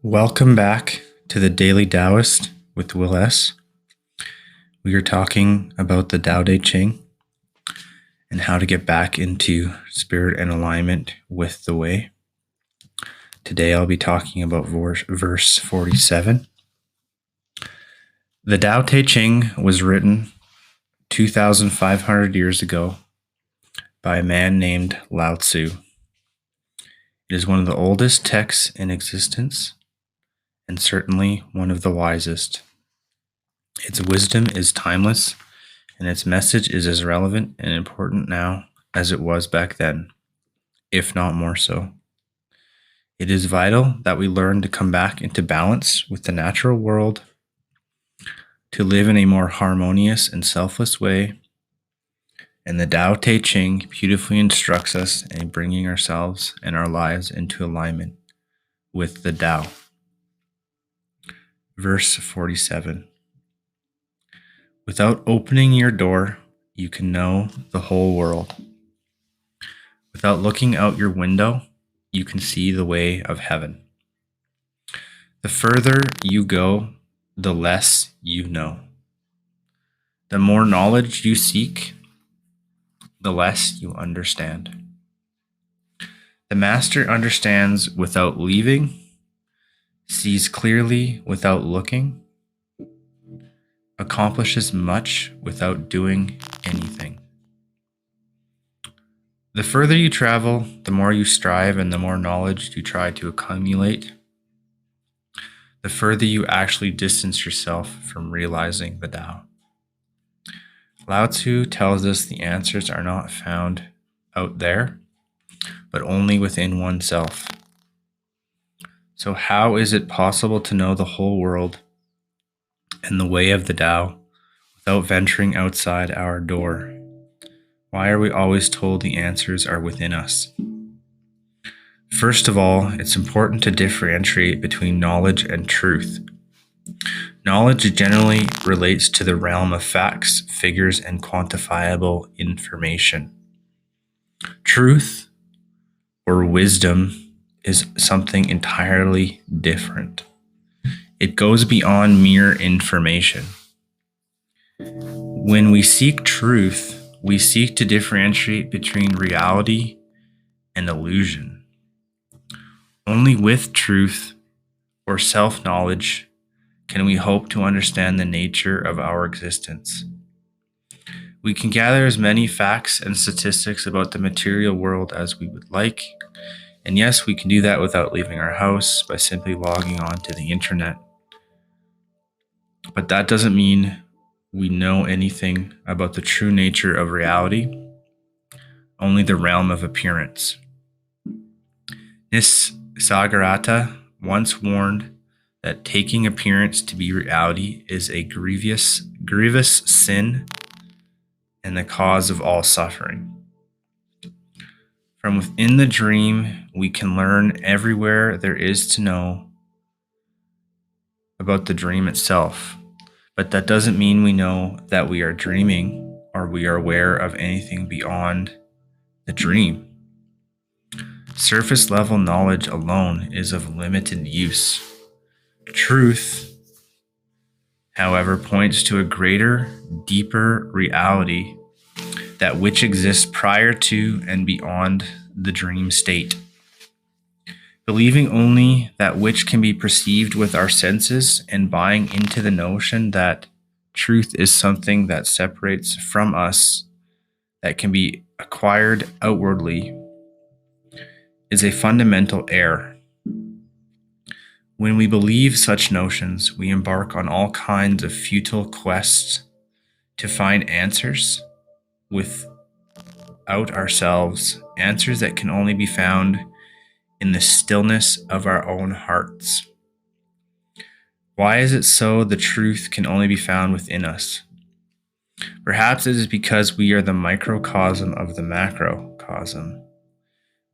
Welcome back to the Daily Taoist with Will S. We are talking about the Tao Te Ching and how to get back into spirit and alignment with the way. Today I'll be talking about verse 47. The Tao Te Ching was written 2,500 years ago by a man named Lao-Tzu. It is one of the oldest texts in existence and certainly one of the wisest. Its wisdom is timeless, and its message is as relevant and important now as it was back then, if not more so. It is vital that we learn to come back into balance with the natural world, to live in a more harmonious and selfless way, and the Tao Te Ching beautifully instructs us in bringing ourselves and our lives into alignment with the Tao. Verse 47. Without opening your door, you can know the whole world. Without looking out your window, you can see the way of heaven. The further you go, the less you know. The more knowledge you seek, the less you understand. The master understands without leaving, sees clearly without looking, accomplishes much without doing anything. The further you travel, the more you strive and the more knowledge you try to accumulate, the further you actually distance yourself from realizing the Tao. Lao-Tzu tells us the answers are not found out there, but only within oneself. So how is it possible to know the whole world and the way of the Tao without venturing outside our door? Why are we always told the answers are within us? First of all, it's important to differentiate between knowledge and truth. Knowledge generally relates to the realm of facts, figures, and quantifiable information. Truth, or wisdom, is something entirely different. It goes beyond mere information. When we seek truth, we seek to differentiate between reality and illusion. Only with truth or self-knowledge can we hope to understand the nature of our existence. We can gather as many facts and statistics about the material world as we would like, and yes, we can do that without leaving our house by simply logging on to the internet. But that doesn't mean we know anything about the true nature of reality, only the realm of appearance. Nisargadatta once warned that taking appearance to be reality is a grievous sin and the cause of all suffering. From within the dream, we can learn everywhere there is to know about the dream itself. But that doesn't mean we know that we are dreaming or we are aware of anything beyond the dream. Surface level knowledge alone is of limited use. Truth, however, points to a greater, deeper reality, that which exists prior to and beyond the dream state. Believing only that which can be perceived with our senses and buying into the notion that truth is something that separates from us, that can be acquired outwardly, is a fundamental error. When we believe such notions, we embark on all kinds of futile quests to find answers without ourselves, answers that can only be found in the stillness of our own hearts. Why is it so the truth can only be found within us? Perhaps it is because we are the microcosm of the macrocosm.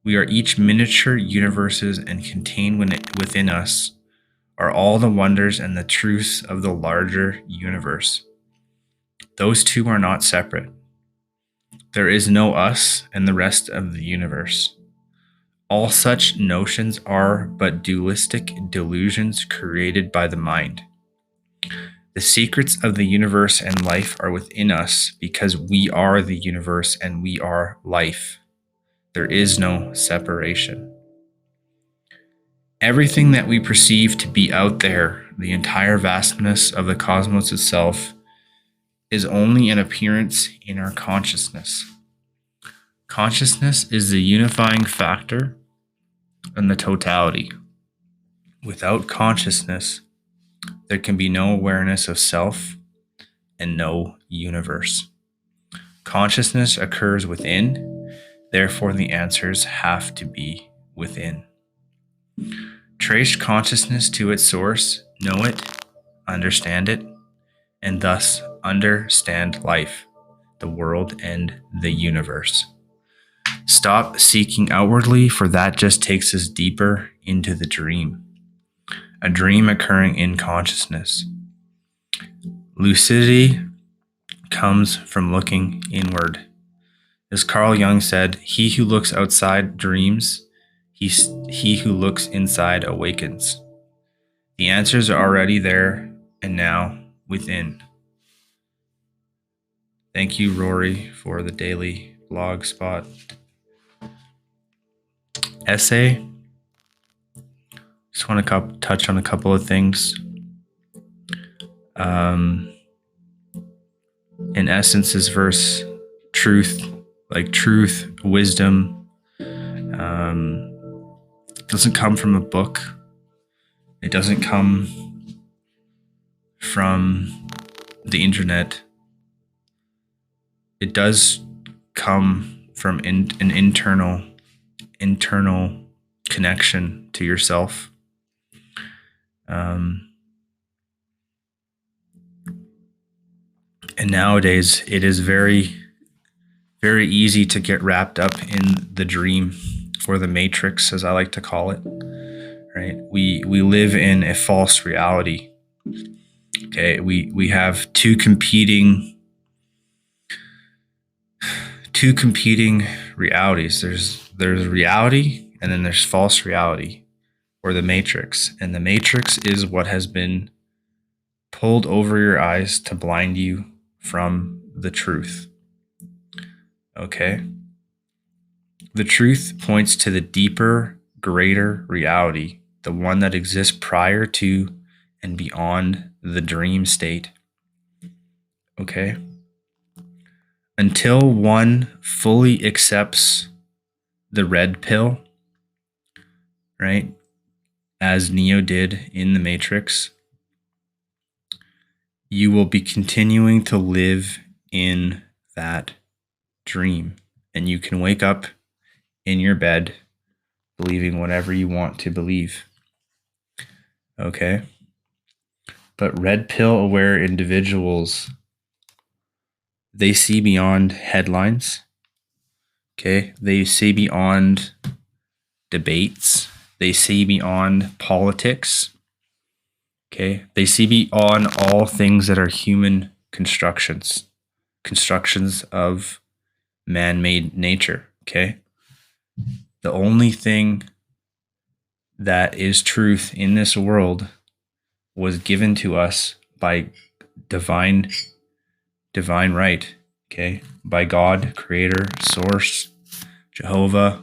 We are each miniature universes, and contained within us are all the wonders and the truths of the larger universe. Those two are not separate. There is no us and the rest of the universe. All such notions are but dualistic delusions created by the mind. The secrets of the universe and life are within us because we are the universe and we are life. There is no separation. Everything that we perceive to be out there, the entire vastness of the cosmos itself, is only an appearance in our consciousness. Consciousness is the unifying factor in the totality. Without consciousness, there can be no awareness of self and no universe. Consciousness occurs within, therefore the answers have to be within. Trace consciousness to its source, know it, understand it, and thus understand life, the world, and the universe. Stop seeking outwardly, for that just takes us deeper into the dream. A dream occurring in consciousness. Lucidity comes from looking inward. As Carl Jung said, he who looks outside dreams, he who looks inside awakens. The answers are already there and now within. Thank you, Rory, for the daily blog spot. Essay. Just want to touch on a couple of things. In essence, this verse, truth, wisdom, doesn't come from a book. It doesn't come from the internet. It does come from an internal connection to yourself. And nowadays, it is very, very easy to get wrapped up in the dream, or the matrix, as I like to call it. Right? We live in a false reality. Okay, we have two competing realities. There's reality, and then there's false reality, or the matrix. And the matrix is what has been pulled over your eyes to blind you from the truth. Okay? The truth points to the deeper, greater reality, the one that exists prior to and beyond the dream state. Okay? Until one fully accepts the red pill, right, as Neo did in the Matrix, you will be continuing to live in that dream. And you can wake up in your bed believing whatever you want to believe. Okay? But red pill aware individuals, they see beyond headlines. Okay? They see beyond debates. They see beyond politics. Okay? They see beyond all things that are human constructions of man-made nature. Okay? The only thing that is truth in this world was given to us by divine right. Okay? By God, creator, source, Jehovah,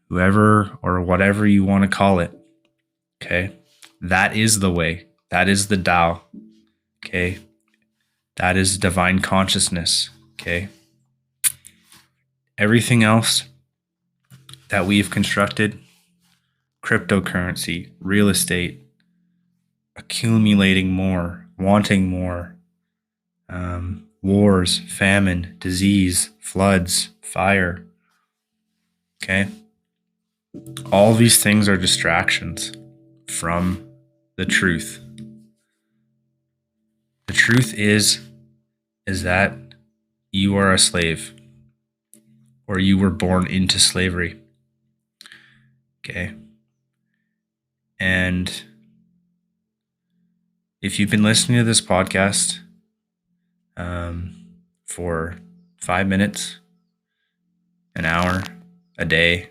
whoever or whatever you want to call it. Okay? That is the way. That is the Tao. Okay? That is divine consciousness. Okay? Everything else that we've constructed, cryptocurrency, real estate, accumulating more, wanting more, wars, famine, disease, floods, fire. Okay? All these things are distractions from the truth. The truth is that you are a slave, or you were born into slavery. Okay? And if you've been listening to this podcast for 5 minutes, an hour, a day.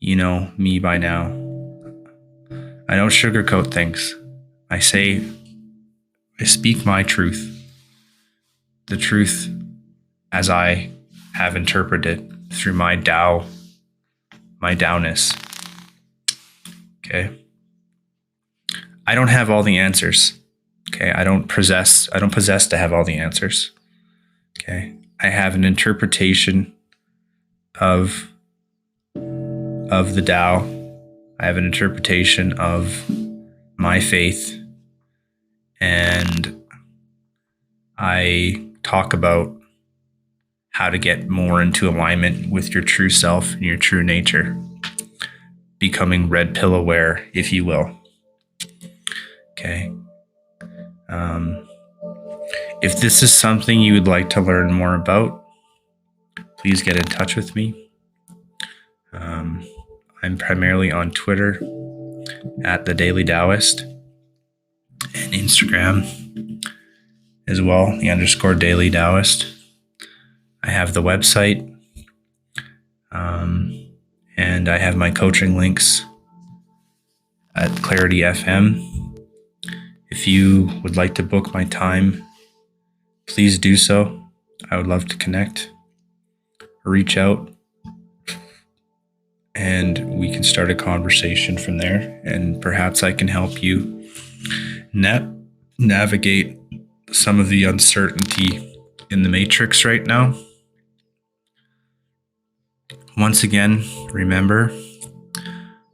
You know me by now. I don't sugarcoat things. I speak my truth, the truth as I have interpreted through my Tao, my Taoness. Okay. I don't have all the answers. Okay. I don't possess to have all the answers. Okay. I have an interpretation of the Tao. I have an interpretation of my faith, and I talk about how to get more into alignment with your true self and your true nature, becoming red pill aware, if you will. Okay. If this is something you would like to learn more about, please get in touch with me. I'm primarily on Twitter at the Daily Taoist, and Instagram as well, the _ Daily Taoist. I have the website, and I have my coaching links at Clarity FM. If you would like to book my time, please do so. I would love to connect, reach out, and we can start a conversation from there. And perhaps I can help you navigate some of the uncertainty in the matrix right now. Once again, remember,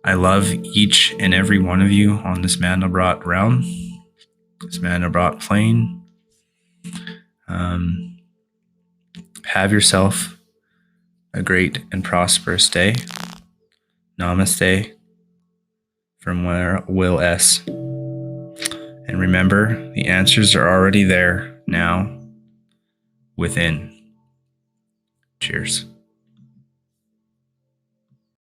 I love each and every one of you on this Mandelbrot realm, this Mandelbrot plane. Have yourself a great and prosperous day. Namaste from Will S. And remember, the answers are already there now within. Cheers.